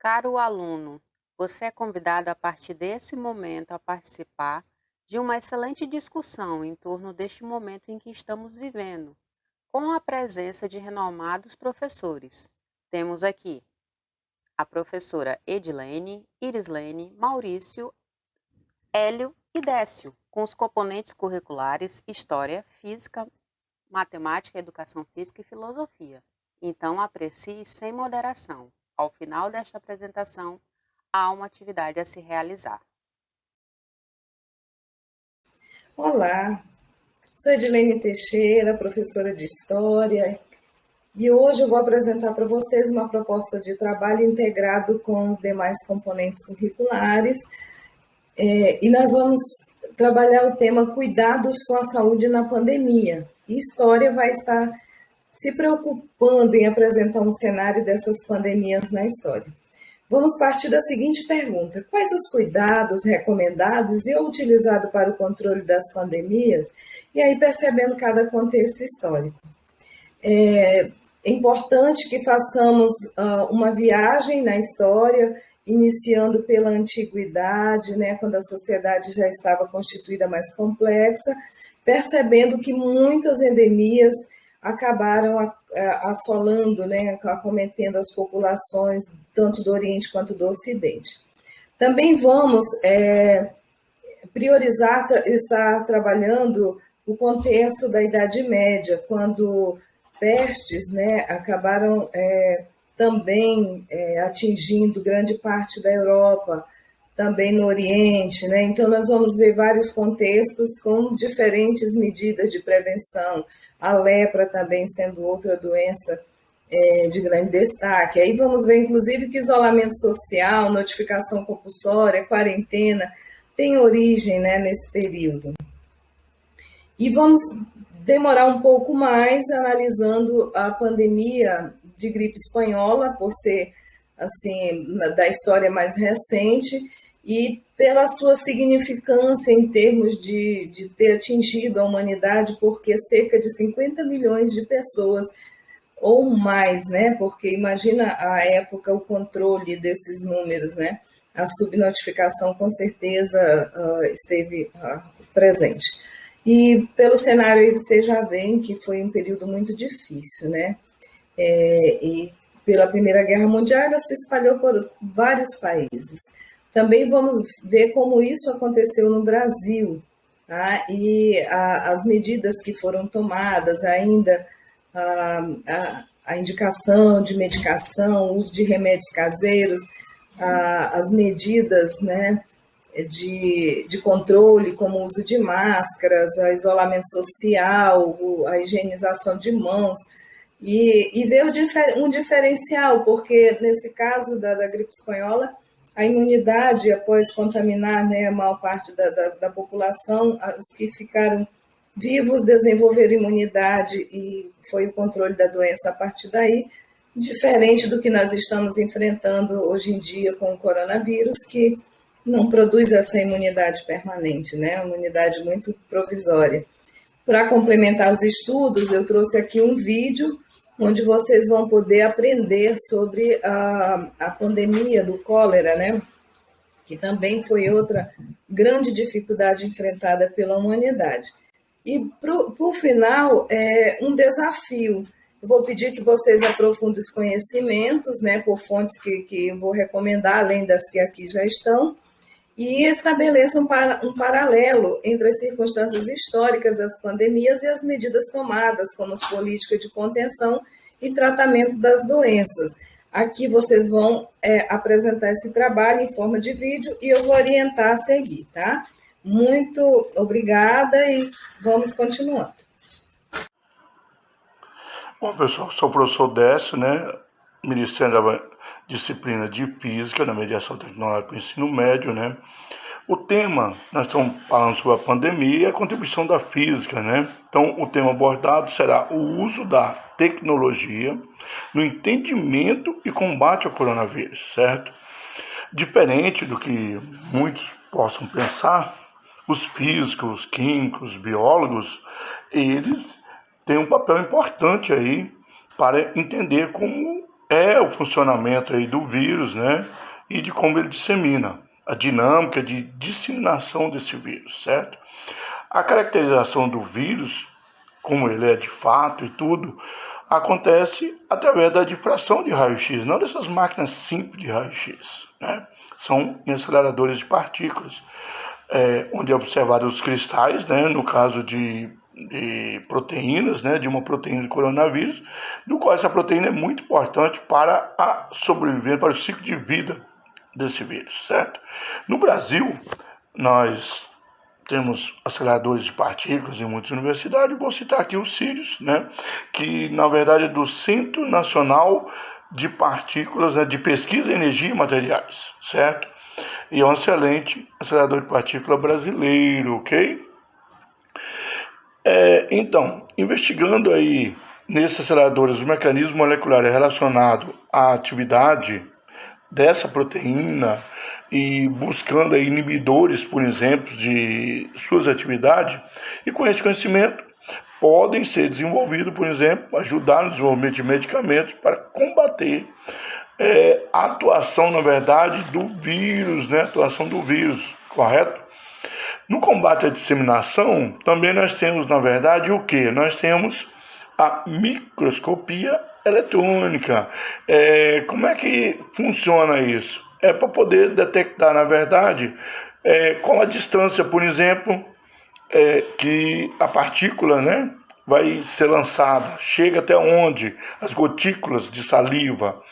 Caro aluno, você é convidado a partir desse momento a participar de uma excelente discussão em torno deste momento em que estamos vivendo, com a presença de renomados professores. Temos aqui a professora Edilene, Irislene, Maurício, Hélio e Décio, com os componentes curriculares História, Física, Matemática, Educação Física e Filosofia. Então, aprecie sem moderação. Ao final desta apresentação, há uma atividade a se realizar. Olá, sou Edilene Teixeira, professora de História, e hoje eu vou apresentar para vocês uma proposta de trabalho integrado com os demais componentes curriculares, e nós vamos trabalhar o tema Cuidados com a Saúde na Pandemia. E História vai estar se preocupando em apresentar um cenário dessas pandemias na história. Vamos partir da seguinte pergunta: quais os cuidados recomendados e ou utilizados para o controle das pandemias? E aí percebendo cada contexto histórico. É importante que façamos uma viagem na história, iniciando pela antiguidade, né, quando a sociedade já estava constituída mais complexa, percebendo que muitas endemias acabaram assolando, né, acometendo as populações, tanto do Oriente quanto do Ocidente. Também vamos priorizar, estar trabalhando o contexto da Idade Média, quando pestes, né, acabaram também atingindo grande parte da Europa, também no Oriente, né? Então, nós vamos ver vários contextos com diferentes medidas de prevenção, a lepra também sendo outra doença de grande destaque. Aí vamos ver, inclusive, que isolamento social, notificação compulsória, quarentena, tem origem, né, nesse período. E vamos demorar um pouco mais analisando a pandemia de gripe espanhola, por ser, assim, da história mais recente, e pela sua significância em termos de ter atingido a humanidade, porque cerca de 50 milhões de pessoas ou mais, né? Porque imagina a época, o controle desses números, né? A subnotificação com certeza esteve presente. E pelo cenário aí vocês já veem que foi um período muito difícil, né? E pela Primeira Guerra Mundial ela se espalhou por vários países. Também vamos ver como isso aconteceu no Brasil, tá? E as medidas que foram tomadas, ainda a indicação de medicação, o uso de remédios caseiros, as medidas, né, de controle, como o uso de máscaras, o isolamento social, a higienização de mãos, e ver um diferencial, porque nesse caso da gripe espanhola, a imunidade, após contaminar, né, a maior parte da população, os que ficaram vivos desenvolveram imunidade e foi o controle da doença a partir daí, diferente do que nós estamos enfrentando hoje em dia com o coronavírus, que não produz essa imunidade permanente, né? Uma imunidade muito provisória. Para complementar os estudos, eu trouxe aqui um vídeo onde vocês vão poder aprender sobre a pandemia do cólera, né? Que também foi outra grande dificuldade enfrentada pela humanidade. E, por final, um desafio. Eu vou pedir que vocês aprofundem os conhecimentos, né, por fontes que eu vou recomendar, além das que aqui já estão, e estabeleçam um paralelo entre as circunstâncias históricas das pandemias e as medidas tomadas, como as políticas de contenção e tratamento das doenças. Aqui vocês vão apresentar esse trabalho em forma de vídeo e eu vou orientar a seguir, tá? Muito obrigada e vamos continuando. Bom, pessoal, sou o professor Décio, né, ministrando a disciplina de Física na Mediação Tecnológica do Ensino Médio, né. O tema, nós estamos falando sobre a pandemia e a contribuição da física, né. Então, o tema abordado será o uso da tecnologia no entendimento e combate ao coronavírus, certo? Diferente do que muitos possam pensar, os físicos, os químicos, os biólogos, eles têm um papel importante aí para entender como é o funcionamento aí do vírus, né? E de como ele dissemina, a dinâmica de disseminação desse vírus, certo? A caracterização do vírus, como ele é de fato e tudo, acontece através da difração de raio-x, não dessas máquinas simples de raio-x, né? São em aceleradores de partículas, onde é observado os cristais, né? No caso de proteínas, né? De uma proteína de coronavírus, do qual essa proteína é muito importante para a sobrevivência, para o ciclo de vida desse vírus, certo? No Brasil, nós temos aceleradores de partículas em muitas universidades. Vou citar aqui o CIRIUS, né, que na verdade é do Centro Nacional de Partículas, né, de Pesquisa em Energia e Materiais, certo? E é um excelente acelerador de partícula brasileiro, ok? Então, investigando aí nesses aceleradores o mecanismo molecular relacionado à atividade dessa proteína e buscando aí inibidores, por exemplo, de suas atividades, e com esse conhecimento podem ser desenvolvidos, por exemplo, ajudar no desenvolvimento de medicamentos para combater a atuação, na verdade, do vírus, né? A atuação do vírus, correto? No combate à disseminação, também nós temos, na verdade, o quê? Nós temos a microscopia eletrônica. Como é que funciona isso? É para poder detectar, na verdade, qual a distância, por exemplo, que a partícula, né, vai ser lançada, chega até onde as gotículas de saliva,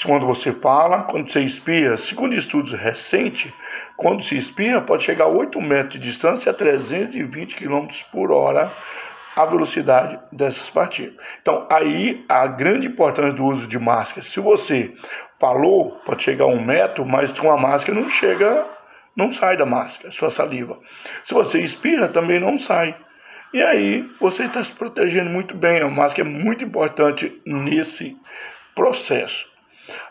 quando você fala, quando você espirra. Segundo estudos recentes, quando se espirra, pode chegar a 8 metros de distância a 320 km por hora a velocidade dessas partículas. Então, aí a grande importância do uso de máscara. Se você falou, pode chegar a 1 metro, mas com a máscara não sai da máscara, sua saliva. Se você espirra, também não sai. E aí você está se protegendo muito bem. A máscara é muito importante nesse processo.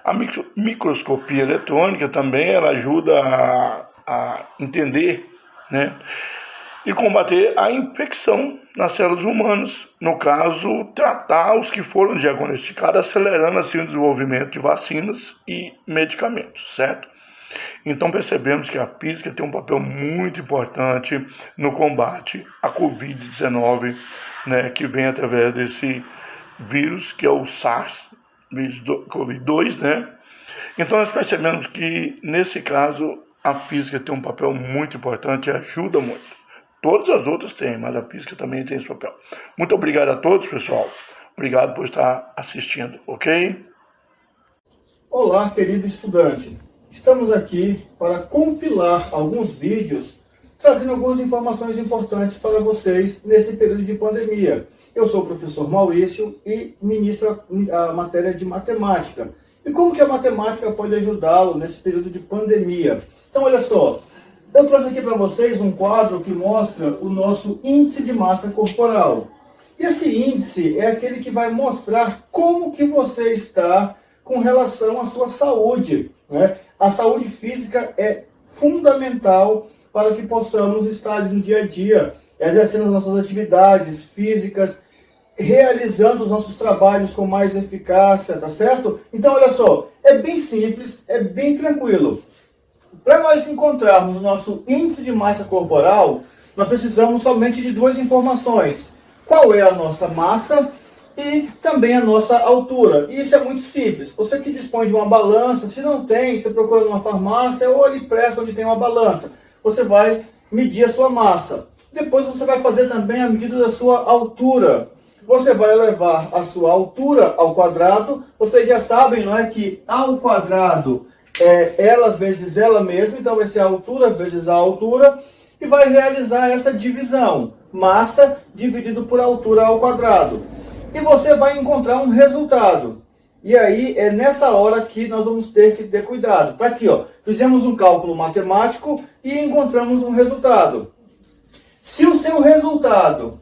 A microscopia eletrônica também ela ajuda a entender, né, e combater a infecção nas células humanas. No caso, tratar os que foram diagnosticados, acelerando assim o desenvolvimento de vacinas e medicamentos, certo? Então percebemos que a física tem um papel muito importante no combate à Covid-19, né, que vem através desse vírus, que é o SARS-CoV-2, né? Então nós percebemos que, nesse caso, a física tem um papel muito importante e ajuda muito. Todas as outras têm, mas a física também tem esse papel. Muito obrigado a todos, pessoal. Obrigado por estar assistindo, ok? Olá, querido estudante. Estamos aqui para compilar alguns vídeos, trazendo algumas informações importantes para vocês nesse período de pandemia. Eu sou o professor Maurício e ministro a matéria de matemática. E como que a matemática pode ajudá-lo nesse período de pandemia? Então, olha só, eu trouxe aqui para vocês um quadro que mostra o nosso índice de massa corporal. Esse índice é aquele que vai mostrar como que você está com relação à sua saúde, né? A saúde física é fundamental para que possamos estar no dia a dia, exercendo as nossas atividades físicas, realizando os nossos trabalhos com mais eficácia, tá certo? Então, olha só, é bem simples, é bem tranquilo. Para nós encontrarmos o nosso índice de massa corporal, nós precisamos somente de duas informações. Qual é a nossa massa e também a nossa altura. E isso é muito simples. Você que dispõe de uma balança, se não tem, você procura numa farmácia ou ali perto onde tem uma balança. Você vai medir a sua massa. Depois você vai fazer também a medida da sua altura. Você vai levar a sua altura ao quadrado. Vocês já sabem, não é, que A ao quadrado é ela vezes ela mesma, então vai ser a altura vezes a altura, e vai realizar essa divisão. Massa dividido por altura ao quadrado. E você vai encontrar um resultado. E aí é nessa hora que nós vamos ter que ter cuidado. Está aqui, ó. Fizemos um cálculo matemático e encontramos um resultado. Se o seu resultado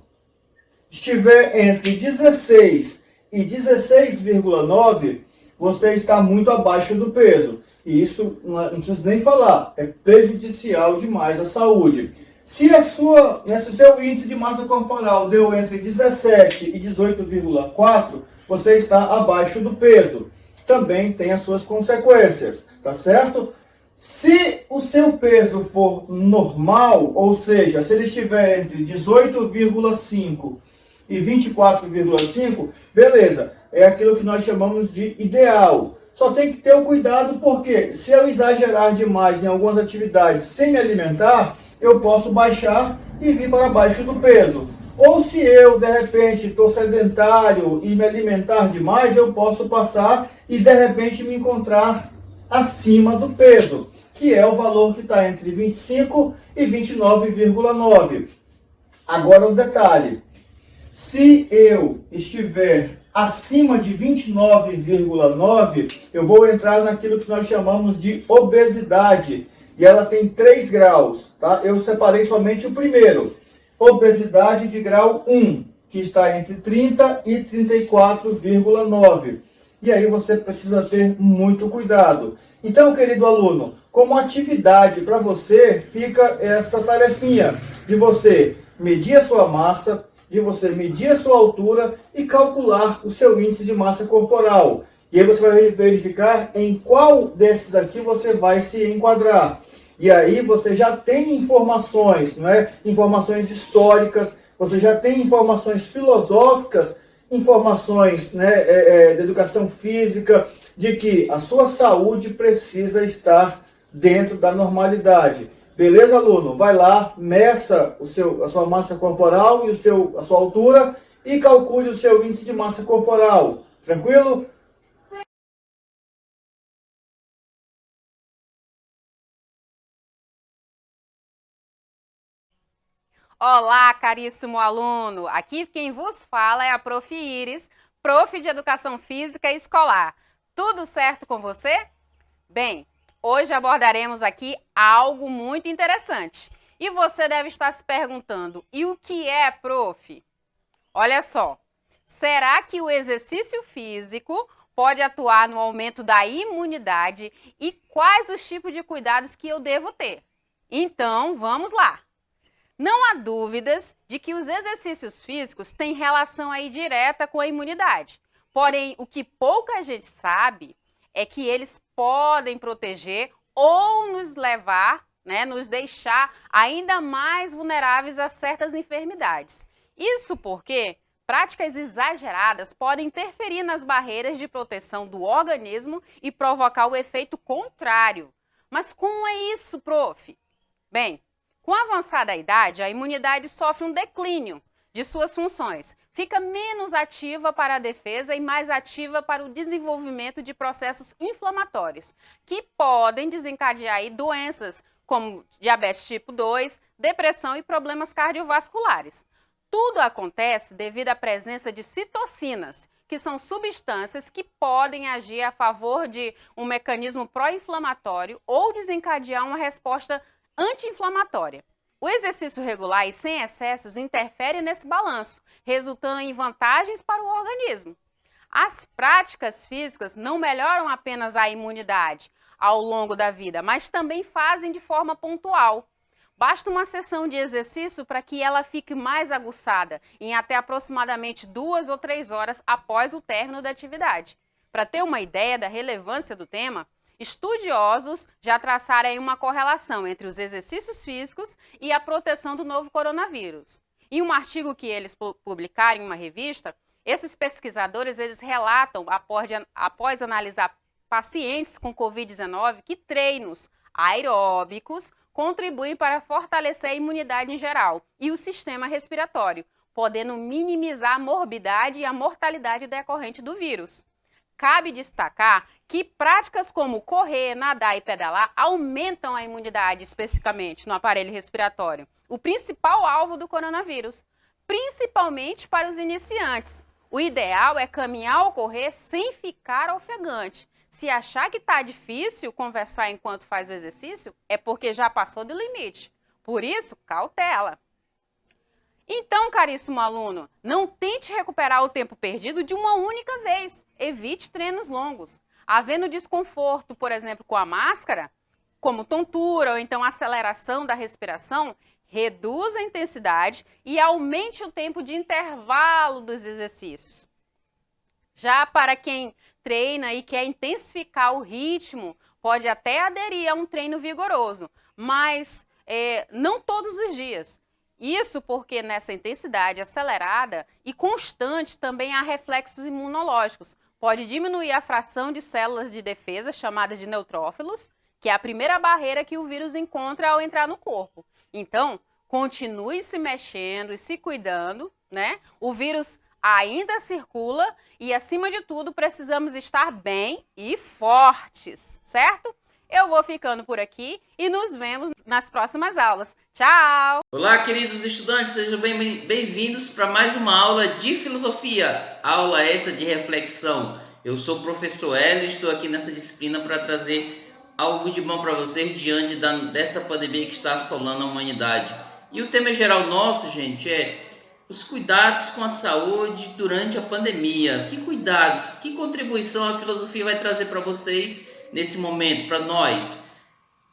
estiver entre 16 e 16,9, você está muito abaixo do peso. E isso não precisa nem falar, é prejudicial demais à saúde. Se o seu índice de massa corporal deu entre 17 e 18,4, você está abaixo do peso. também tem as suas consequências, tá certo? Se o seu peso for normal, ou seja, se ele estiver entre 18,5 e 24,5, beleza, é aquilo que nós chamamos de ideal. Só tem que ter o cuidado porque se eu exagerar demais em algumas atividades sem me alimentar, eu posso baixar e vir para baixo do peso. Ou se eu, de repente, estou sedentário e me alimentar demais, eu posso passar e, de repente, me encontrar acima do peso, que é o valor que está entre 25 e 29,9. Agora, um detalhe. Se eu estiver acima de 29,9, eu vou entrar naquilo que nós chamamos de obesidade. E ela tem 3 graus, tá? Eu separei somente o primeiro. Obesidade de grau 1, que está entre 30 e 34,9. E aí você precisa ter muito cuidado. Então, querido aluno, como atividade para você, fica essa tarefinha de você medir a sua massa, de você medir a sua altura e calcular o seu índice de massa corporal. E aí você vai verificar em qual desses aqui você vai se enquadrar. E aí você já tem informações, não é? Informações históricas, você já tem informações filosóficas, informações, né, de educação física, de que a sua saúde precisa estar dentro da normalidade. Beleza, aluno? Vai lá, meça a sua massa corporal e a sua altura e calcule o seu índice de massa corporal. Tranquilo? Olá, caríssimo aluno! Aqui quem vos fala é a Prof. Iris, prof. de Educação Física Escolar. Tudo certo com você? Bem, hoje abordaremos aqui algo muito interessante. E você deve estar se perguntando, e o que é, prof? Olha só, será que o exercício físico pode atuar no aumento da imunidade e quais os tipos de cuidados que eu devo ter? Então, vamos lá! Não há dúvidas de que os exercícios físicos têm relação aí direta com a imunidade. Porém, o que pouca gente sabe é que eles podem proteger ou nos levar, nos deixar ainda mais vulneráveis a certas enfermidades. Isso porque práticas exageradas podem interferir nas barreiras de proteção do organismo e provocar o efeito contrário. Mas como é isso, prof? Bem, com a avançada idade, a imunidade sofre um declínio de suas funções. Fica menos ativa para a defesa e mais ativa para o desenvolvimento de processos inflamatórios, que podem desencadear aí doenças como diabetes tipo 2, depressão e problemas cardiovasculares. Tudo acontece devido à presença de citocinas, que são substâncias que podem agir a favor de um mecanismo pró-inflamatório ou desencadear uma resposta anti-inflamatória. O exercício regular e sem excessos interfere nesse balanço, resultando em vantagens para o organismo. As práticas físicas não melhoram apenas a imunidade ao longo da vida, mas também fazem de forma pontual. Basta uma sessão de exercício para que ela fique mais aguçada em até aproximadamente 2 ou 3 horas após o término da atividade. Para ter uma ideia da relevância do tema, estudiosos já traçaram aí uma correlação entre os exercícios físicos e a proteção do novo coronavírus. Em um artigo que eles publicaram em uma revista, esses pesquisadores relatam, após analisar pacientes com Covid-19, que treinos aeróbicos contribuem para fortalecer a imunidade em geral e o sistema respiratório, podendo minimizar a morbidade e a mortalidade decorrente do vírus. Cabe destacar que práticas como correr, nadar e pedalar aumentam a imunidade especificamente no aparelho respiratório, o principal alvo do coronavírus, principalmente para os iniciantes. O ideal é caminhar ou correr sem ficar ofegante. Se achar que está difícil conversar enquanto faz o exercício, é porque já passou do limite. Por isso, cautela. Então, caríssimo aluno, não tente recuperar o tempo perdido de uma única vez. Evite treinos longos. Havendo desconforto, por exemplo, com a máscara, como tontura ou então aceleração da respiração, reduza a intensidade e aumente o tempo de intervalo dos exercícios. Já para quem treina e quer intensificar o ritmo, pode até aderir a um treino vigoroso, mas não todos os dias. Isso porque nessa intensidade acelerada e constante também há reflexos imunológicos. Pode diminuir a fração de células de defesa, chamadas de neutrófilos, que é a primeira barreira que o vírus encontra ao entrar no corpo. Então, continue se mexendo e se cuidando, né? O vírus ainda circula e, acima de tudo, precisamos estar bem e fortes, certo? Eu vou ficando por aqui e nos vemos nas próximas aulas. Tchau! Olá, queridos estudantes, sejam bem-vindos para mais uma aula de filosofia, aula essa de reflexão. Eu sou o professor Hélio e estou aqui nessa disciplina para trazer algo de bom para vocês diante dessa pandemia que está assolando a humanidade. E o tema geral nosso, gente, é os cuidados com a saúde durante a pandemia. Que cuidados, que contribuição a filosofia vai trazer para vocês nesse momento, para nós?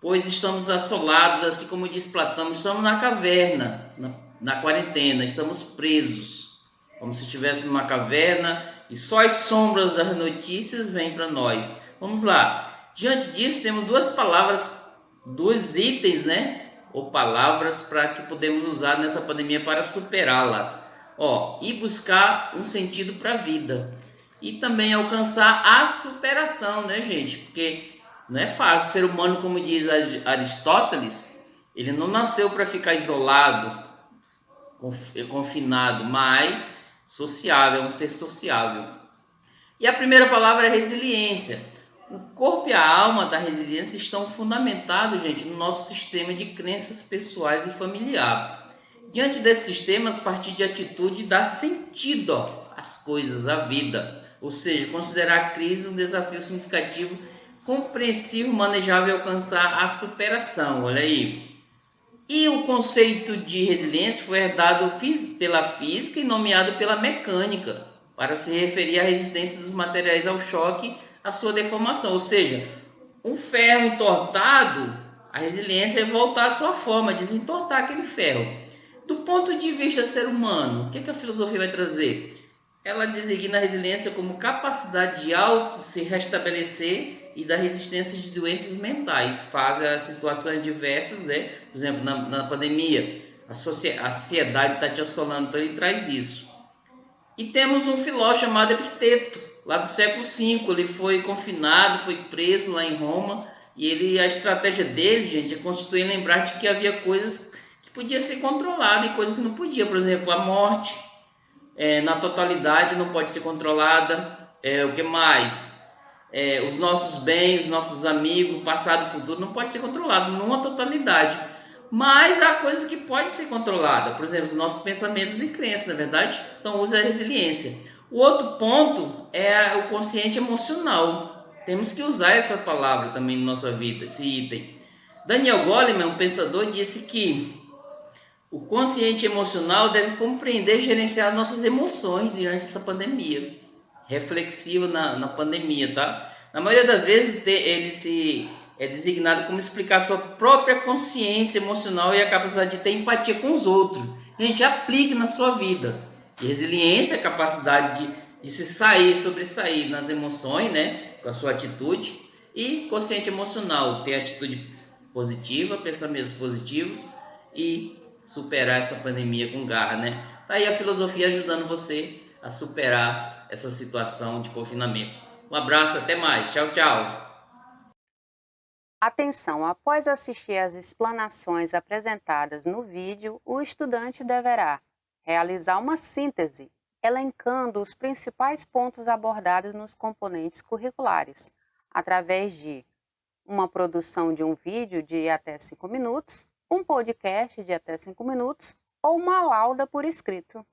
Pois estamos assolados, assim como diz Platão, estamos na caverna, na quarentena, estamos presos, como se estivéssemos numa caverna e só as sombras das notícias vêm para nós. Vamos lá. Diante disso, temos duas palavras, dois itens, né? Ou palavras para que podemos usar nessa pandemia para superá-la. E buscar um sentido para a vida. E também alcançar a superação, né, gente? Porque não é fácil. O ser humano, como diz Aristóteles, ele não nasceu para ficar isolado, confinado, mas sociável, é um ser sociável. E a primeira palavra é resiliência. O corpo e a alma da resiliência estão fundamentados, gente, no nosso sistema de crenças pessoais e familiar. Diante desses sistemas, a partir de atitude, dá sentido às coisas, à vida. Ou seja, considerar a crise um desafio significativo, compreensivo, manejável e alcançar a superação. Olha aí. E o conceito de resiliência foi herdado pela física e nomeado pela mecânica, para se referir à resistência dos materiais ao choque, a sua deformação, ou seja, um ferro entortado, a resiliência é voltar à sua forma, desentortar aquele ferro. Do ponto de vista ser humano, o que a filosofia vai trazer? Ela designa a resiliência como capacidade de se restabelecer e da resistência de doenças mentais, face a situações diversas, né? Por exemplo, na pandemia, a sociedade está te assolando, então ele traz isso. E temos um filósofo chamado Epicteto, lá do século V, ele foi confinado, foi preso lá em Roma, e a estratégia dele, gente, é constituir lembrar de que havia coisas que podiam ser controladas e coisas que não podiam. Por exemplo, a morte, na totalidade não pode ser controlada. O que mais? Os nossos bens, os nossos amigos, passado e futuro, não pode ser controlado numa totalidade. Mas há coisas que podem ser controladas, por exemplo, os nossos pensamentos e crenças, na verdade, então usa a resiliência. O outro ponto é o consciente emocional. Temos que usar essa palavra também na nossa vida, esse item. Daniel Goleman, um pensador, disse que o consciente emocional deve compreender e gerenciar nossas emoções durante essa pandemia. Reflexivo na pandemia, tá? Na maioria das vezes ele é designado como explicar sua própria consciência emocional e a capacidade de ter empatia com os outros. Gente, aplique na sua vida. E resiliência, a capacidade de se sobressair nas emoções, né, com a sua atitude. E consciente emocional, ter atitude positiva, pensamentos positivos e superar essa pandemia com garra, né? Tá aí a filosofia ajudando você a superar essa situação de confinamento. Um abraço, até mais. Tchau, tchau. Atenção, após assistir às explanações apresentadas no vídeo, o estudante deverá realizar uma síntese, elencando os principais pontos abordados nos componentes curriculares, através de uma produção de um vídeo de até 5 minutos, um podcast de até 5 minutos ou uma lauda por escrito.